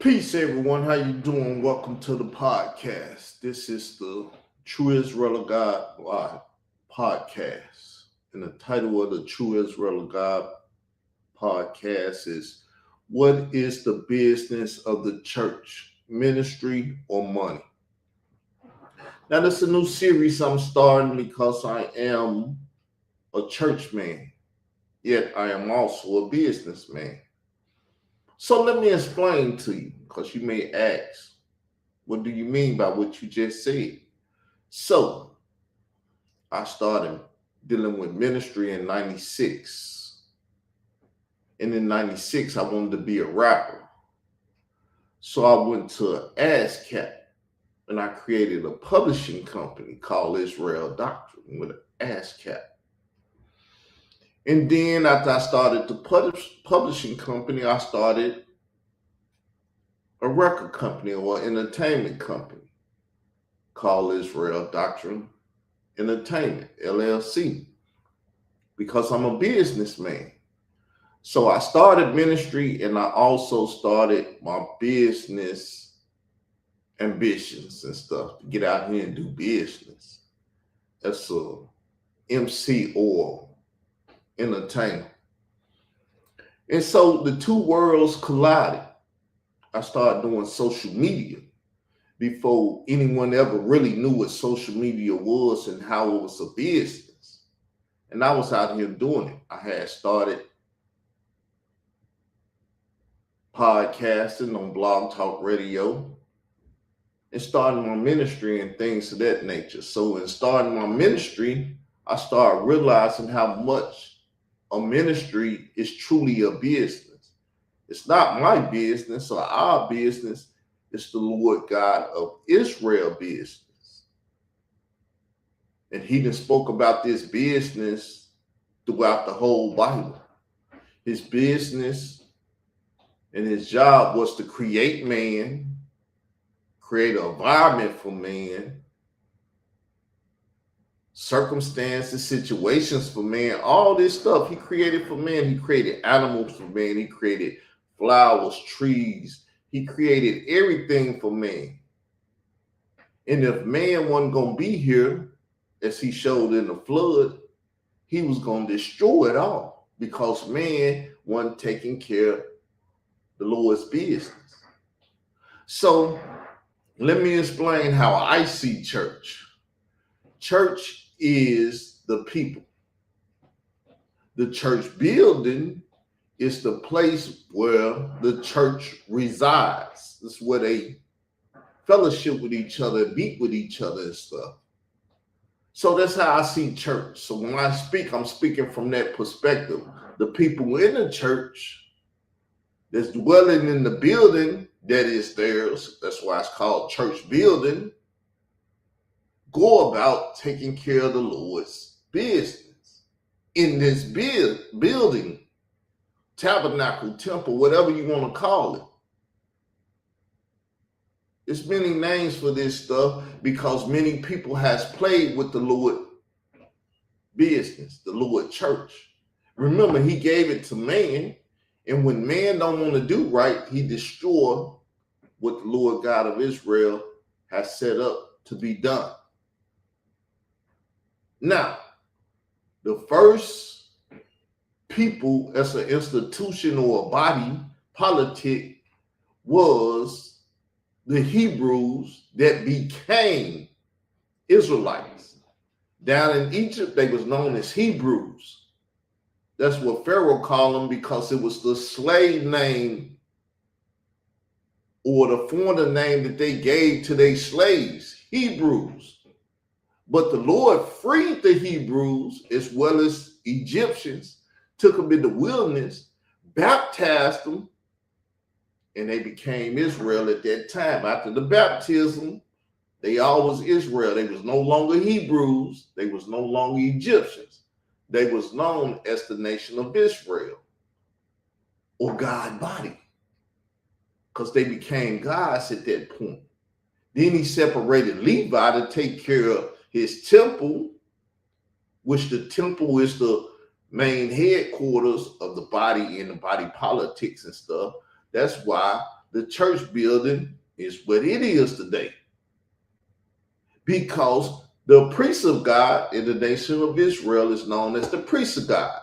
Peace, everyone. How you doing? Welcome to the podcast. This is the True Israel of God podcast. And the title of the True Israel of God podcast is What is the Business of the Church, Ministry or Money? Now, this is a new series I'm starting because I am a church man, yet I am also a businessman. So let me explain to you, because you may ask, what do you mean by what you just said? So I started dealing with ministry in 96. And in 96, I wanted to be a rapper. So I went to ASCAP and I created a publishing company called Israel Doctrine with an ASCAP. And then after I started the publishing company, I started a record company or entertainment company called Israel Doctrine Entertainment, LLC, because I'm a businessman. So I started ministry and I also started my business ambitions and stuff to get out here and do business. That's a MC or entertainer. And so the two worlds collided. I started doing social media before anyone ever really knew what social media was and how it was a business. And I was out here doing it. I had started podcasting on Blog Talk Radio and starting my ministry and things of that nature. So in starting my ministry, I started realizing how much a ministry is truly a business. It's not my business or our business. It's the Lord God of Israel business. And he done spoke about this business throughout the whole Bible. His business and his job was to create man, create an environment for man, circumstances, situations for man, all this stuff he created for man. He created animals for man. He created flowers, trees. He created everything for man. And if man wasn't going to be here, as he showed in the flood, he was going to destroy it all because man wasn't taking care of the Lord's business. So let me explain how I see church. Church is the people. The church building is the place where the church resides. It's where they fellowship with each other, meet with each other and stuff. So that's how I see church. So when I speak, I'm speaking from that perspective. The people in the church that's dwelling in the building that is theirs, that's why it's called church building, go about taking care of the Lord's business in this building, tabernacle, temple, whatever you want to call it. There's many names for this stuff because many people has played with the Lord business, the Lord church. Remember, he gave it to man, and when man don't want to do right, he destroy what the Lord God of Israel has set up to be done. Now, the first people as an institution or a body politic was the Hebrews that became Israelites. Down in Egypt, they was known as Hebrews. That's what Pharaoh called them because it was the slave name or the foreigner name that they gave to their slaves, Hebrews. But the Lord freed the Hebrews as well as Egyptians, took them in the wilderness, baptized them, and they became Israel at that time. After the baptism, they all was Israel. They was no longer Hebrews. They was no longer Egyptians. They was known as the nation of Israel or God body because they became gods at that point. Then he separated Levi to take care of his temple, which the temple is the main headquarters of the body and the body politics and stuff. That's why the church building is what it is today. Because the priest of God in the nation of Israel is known as the priest of God.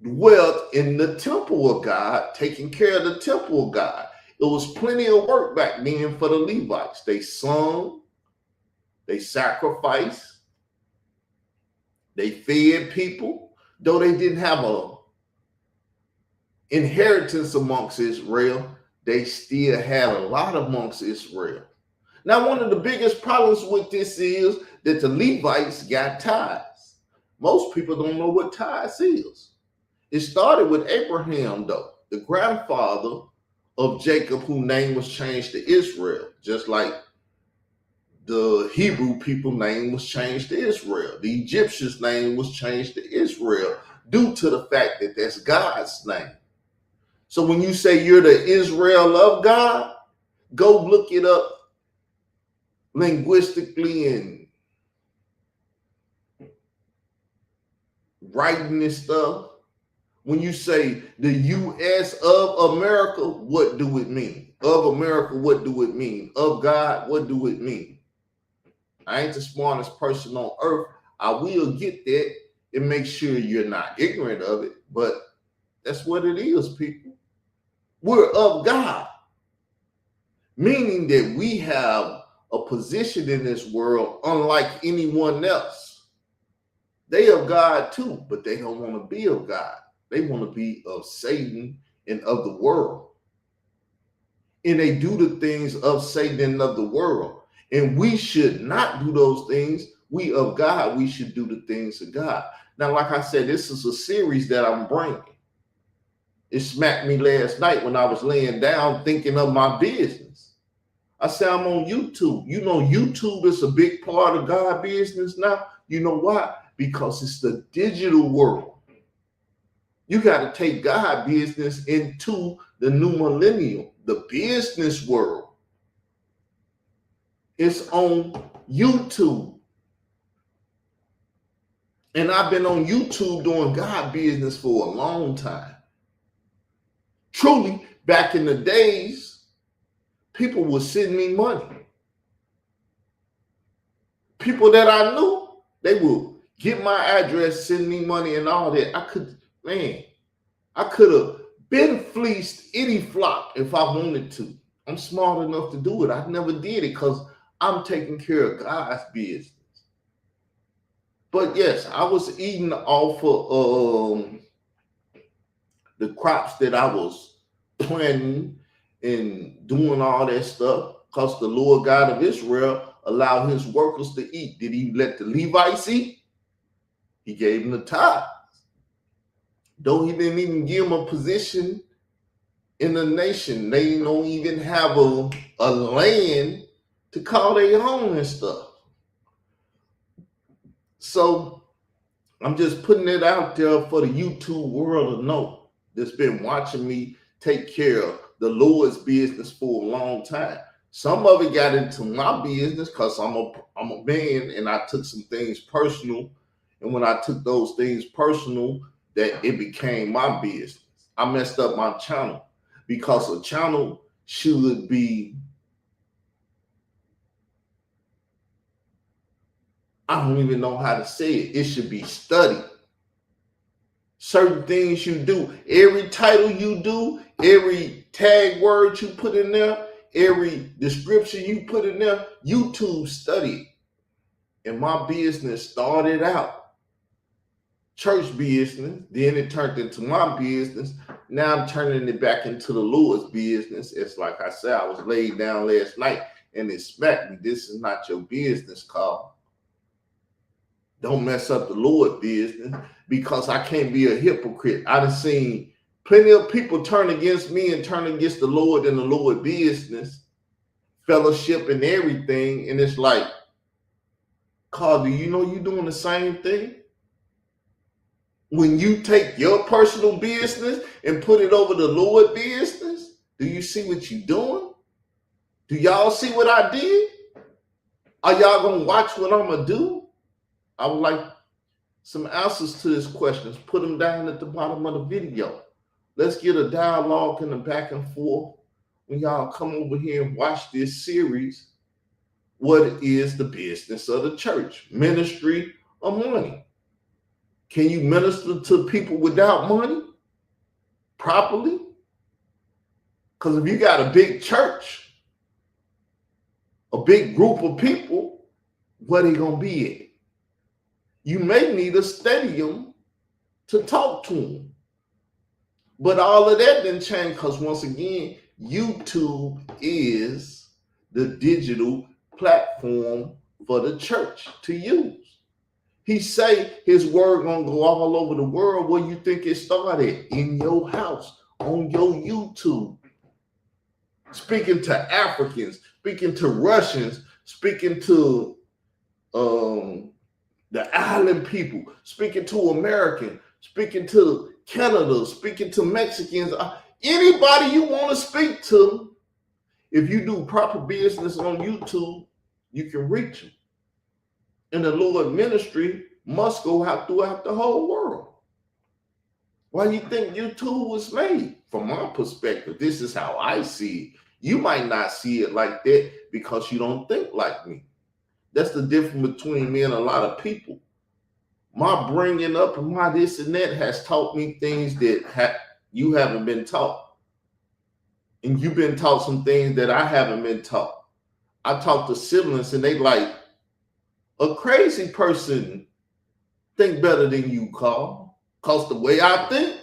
Dwelt in the temple of God, taking care of the temple of God. It was plenty of work back then for the Levites. They sung, they sacrificed, they fed people. Though they didn't have a inheritance amongst Israel, they still had a lot amongst Israel. Now, one of the biggest problems with this is that the Levites got tithes. Most people don't know what tithes is. It started with Abraham, though, the grandfather of Jacob, whose name was changed to Israel, just like the Hebrew people's name was changed to Israel. The Egyptians' name was changed to Israel due to the fact that that's God's name. So when you say you're the Israel of God, go look it up linguistically and writing this stuff. When you say the U.S. of America, what do it mean? Of America, what do it mean? Of God, what do it mean? I ain't the smartest person on earth. I will get that and make sure you're not ignorant of it, but that's what it is, people. We're of God, meaning that we have a position in this world unlike anyone else. They of God too, but they don't want to be of God. They want to be of Satan and of the world. And they do the things of Satan and of the world. And we should not do those things. We of God, we should do the things of God. Now, like I said, this is a series that I'm bringing. It smacked me last night when I was laying down thinking of my business. I said, I'm on YouTube. You know, YouTube is a big part of God's business now. You know why? Because it's the digital world. You got to take God's business into the new millennium, the business world. It's on YouTube. And I've been on YouTube doing God business for a long time. Truly, back in the days, people would send me money. People that I knew, they would get my address, send me money and all that. I could have been fleeced any flock if I wanted to. I'm smart enough to do it. I never did it because I'm taking care of God's business. But yes, I was eating off of the crops that I was planting and doing all that stuff because the Lord God of Israel allowed his workers to eat. Did he let the Levites eat? He gave them the tithe. Though he didn't even give them a position in the nation. They don't even have a land to call their own and stuff. So I'm just putting it out there for the YouTube world to know that's been watching me take care of the Lord's business for a long time. Some of it got into my business because I'm a man and I took some things personal. And when I took those things personal, that it became my business. I messed up my channel because a channel should be, I don't even know how to say it. It should be studied. Certain things you do, every title you do, every tag word you put in there, every description you put in there, YouTube studied. And my business started out church business, then it turned into my business. Now I'm turning it back into the Lord's business. It's like I said, I was laid down last night and it smacked me. This is not your business, Carl. Don't mess up the Lord business because I can't be a hypocrite. I done seen plenty of people turn against me and turn against the Lord and the Lord business, fellowship and everything. And it's like, Carl, do you know you're doing the same thing? When you take your personal business and put it over the Lord business, do you see what you're doing? Do y'all see what I did? Are y'all going to watch what I'm going to do? I would like some answers to these questions. Put them down at the bottom of the video. Let's get a dialogue and a back and forth when y'all come over here and watch this series. What is the business of the church? Ministry or money? Can you minister to people without money properly? Because if you got a big church, a big group of people, where they going to be at? You may need a stadium to talk to them. But all of that didn't change because, once again, YouTube is the digital platform for the church to use. He say his word gonna go all over the world. Where you think it started? In your house, on your YouTube. Speaking to Africans, speaking to Russians, speaking to the island people, speaking to Americans, speaking to Canada, speaking to Mexicans, anybody you want to speak to. If you do proper business on YouTube, you can reach them. And the Lord ministry must go out throughout the whole world. Why do you think YouTube was made? From my perspective, this is how I see it. You might not see it like that because you don't think like me. That's the difference between me and a lot of people. My bringing up and my this and that has taught me things that you haven't been taught. And you've been taught some things that I haven't been taught. I talk to siblings and they like, a crazy person think better than you, Carl. Because the way I think,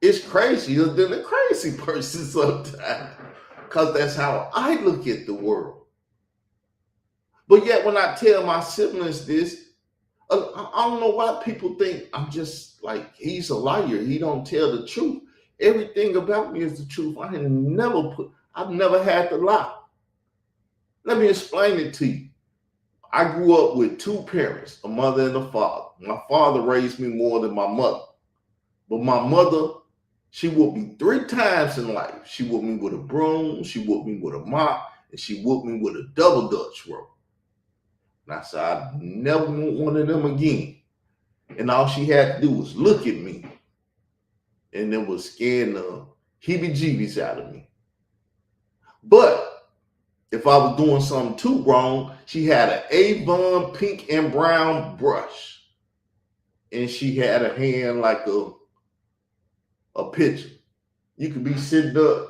it's crazier than a crazy person sometimes. Because that's how I look at the world. But yet when I tell my siblings this, I don't know why people think I'm just like, he's a liar. He don't tell the truth. Everything about me is the truth. I've never had to lie. Let me explain it to you. I grew up with two parents, a mother and a father. My father raised me more than my mother. But my mother, she whooped me 3 times in life. She whooped me with a broom, she whooped me with a mop, and she whooped me with a double Dutch rope. And I said, I never want one of them again. And all she had to do was look at me. And it was scaring the heebie-jeebies out of me. But if I was doing something too wrong, she had an Avon pink and brown brush. And she had a hand like a pitcher. You could be sitting up,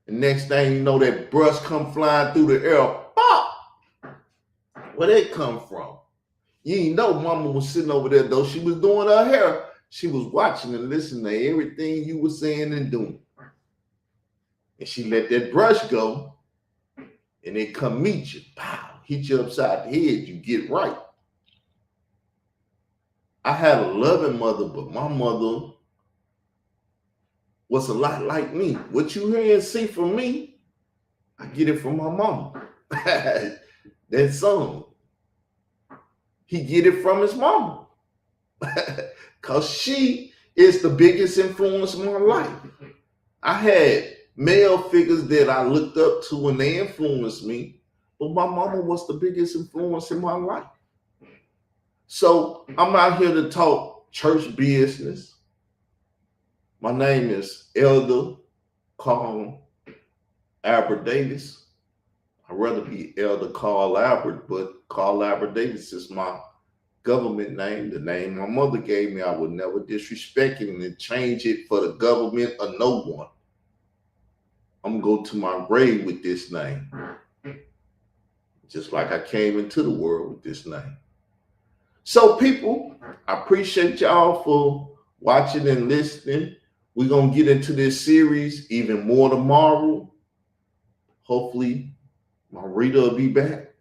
and next thing you know, that brush come flying through the air. Pop! Where that come from? You ain't know mama was sitting over there, though. She was doing her hair. She was watching and listening to everything you were saying and doing. And she let that brush go, and it come meet you. Pow! Hit you upside the head. You get right. I had a loving mother, but my mother was a lot like me. What you hear and see from me, I get it from my mama. That son, he get it from his mama. Because she is the biggest influence in my life. I had male figures that I looked up to and they influenced me, but my mama was the biggest influence in my life. So I'm out here to talk church business. My name is Elder Carl Albert Davis. I'd rather be Elder Carl Albert, but Carl Albert Davis is my government name, the name my mother gave me. I would never disrespect it and change it for the government or no one. I'm going to go to my grave with this name. Just like I came into the world with this name. So people, I appreciate y'all for watching and listening. We're going to get into this series even more tomorrow. Hopefully, my reader will be back.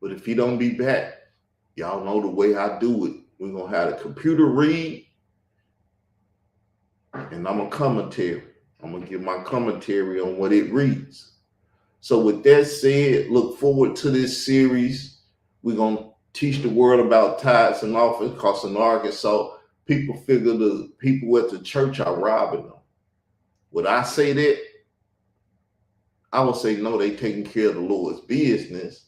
But if he don't be back, y'all know the way I do it. We're going to have the computer read, and I'm a commentary. I'm going to give my commentary on what it reads. So with that said, look forward to this series. We're going to teach the world about tithes and offerings, because in Arkansas, people figure the people at the church are robbing them. Would I say that? I would say no, they taking care of the Lord's business,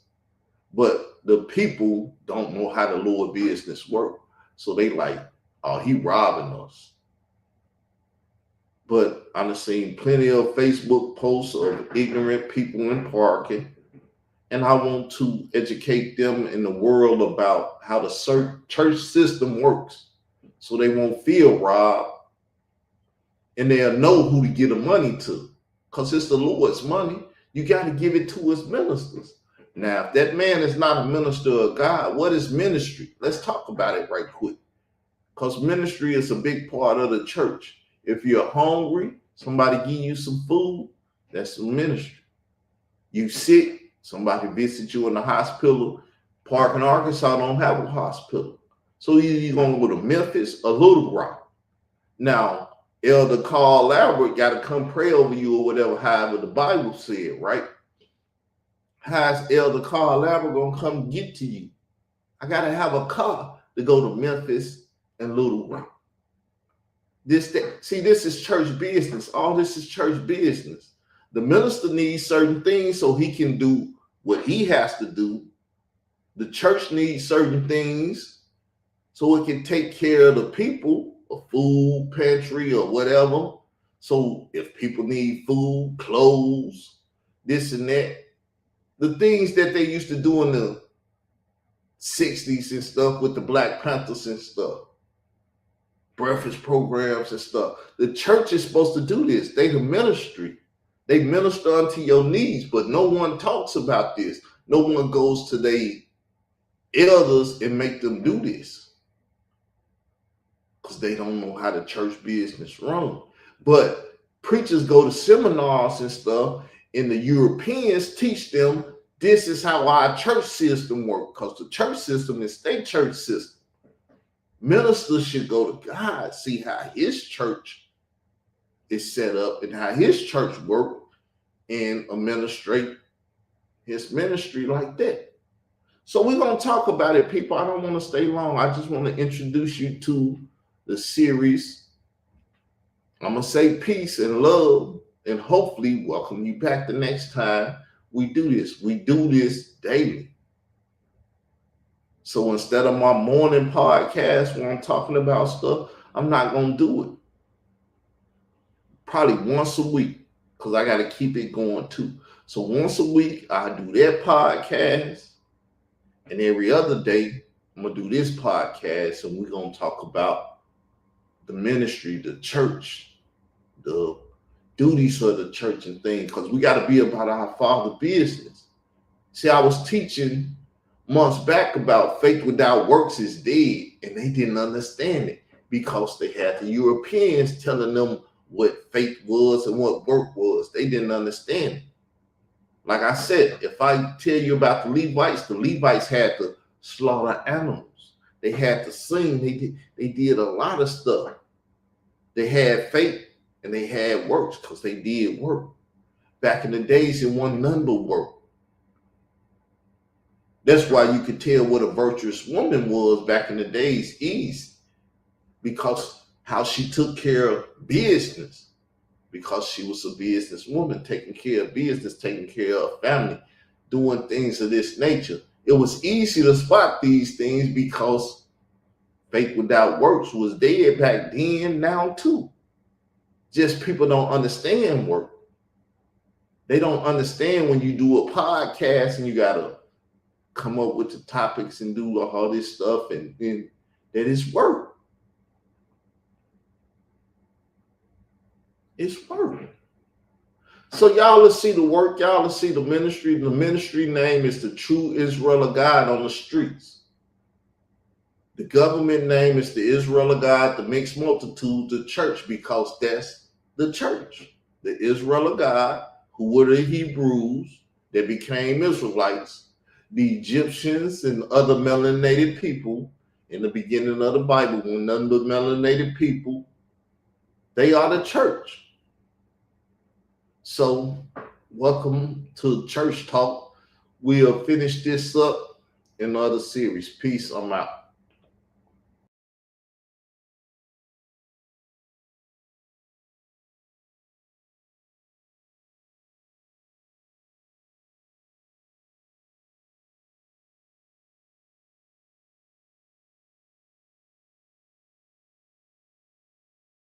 but the people don't know how the Lord's business work. So they like, oh, he robbing us. But I've seen plenty of Facebook posts of ignorant people in parking, and I want to educate them in the world about how the church system works, so they won't feel robbed, and they'll know who to give the money to, because it's the Lord's money. You got to give it to his ministers. Now, if that man is not a minister of God, what is ministry? Let's talk about it right quick, because ministry is a big part of the church. If you're hungry, somebody give you some food, that's some ministry. You sick, somebody visit you in the hospital. Park in Arkansas don't have a hospital. So either you're going to go to Memphis or Little Rock. Now, Elder Carl Lambert got to come pray over you or whatever, however the Bible said, right? How's Elder Carl Lambert going to come get to you? I got to have a car to go to Memphis and Little Rock. This is church business. All this is church business. The minister needs certain things so he can do what he has to do. The church needs certain things so it can take care of the people, a food pantry or whatever. So if people need food, clothes, this and that, the things that they used to do in the 60s and stuff with the Black Panthers and stuff, breakfast programs and stuff. The church is supposed to do this. They the ministry. They minister unto your needs, but no one talks about this. No one goes to their elders and make them do this, because they don't know how the church business runs. But preachers go to seminars and stuff, and the Europeans teach them this is how our church system works, because the church system is their church system. Ministers should go to God, see how his church is set up and how his church works, and administrate his ministry like that. So we're going to talk about it, people. I don't want to stay long. I just want to introduce you to the series. I'm going to say peace and love, and hopefully welcome you back the next time we do this. We do this daily. So instead of my morning podcast where I'm talking about stuff, I'm not going to do it. Probably once a week, because I got to keep it going too. So once a week, I do that podcast. And every other day, I'm going to do this podcast. And we're going to talk about the ministry, the church, the duties of the church and things. Because we got to be about our Father business. See, I was teaching months back about faith without works is dead, and they didn't understand it because they had the Europeans telling them what faith was and what work was. They didn't understand it. Like I said, if I tell you about the Levites had to slaughter animals. They had to sing. They did a lot of stuff. They had faith and they had works because they did work. Back in the days, it wasn't none but work. That's why you could tell what a virtuous woman was back in the days, easy, because how she took care of business, because she was a businesswoman, taking care of business, taking care of family, doing things of this nature. It was easy to spot these things because faith without works was dead back then, now too. Just people don't understand work. They don't understand when you do a podcast and you got to come up with the topics and do all this stuff, and that is work. It's work. So y'all, let's see the work. Y'all, let's see the ministry. The ministry name is the True Israel of God on the streets. The government name is the Israel of God, the mixed multitude, the church, because that's the church. The Israel of God, who were the Hebrews that became Israelites, the Egyptians and other melanated people in the beginning of the Bible, when none but melanated people, they are the church. So welcome to Church Talk. We'll finish this up in another series. Peace. I'm out.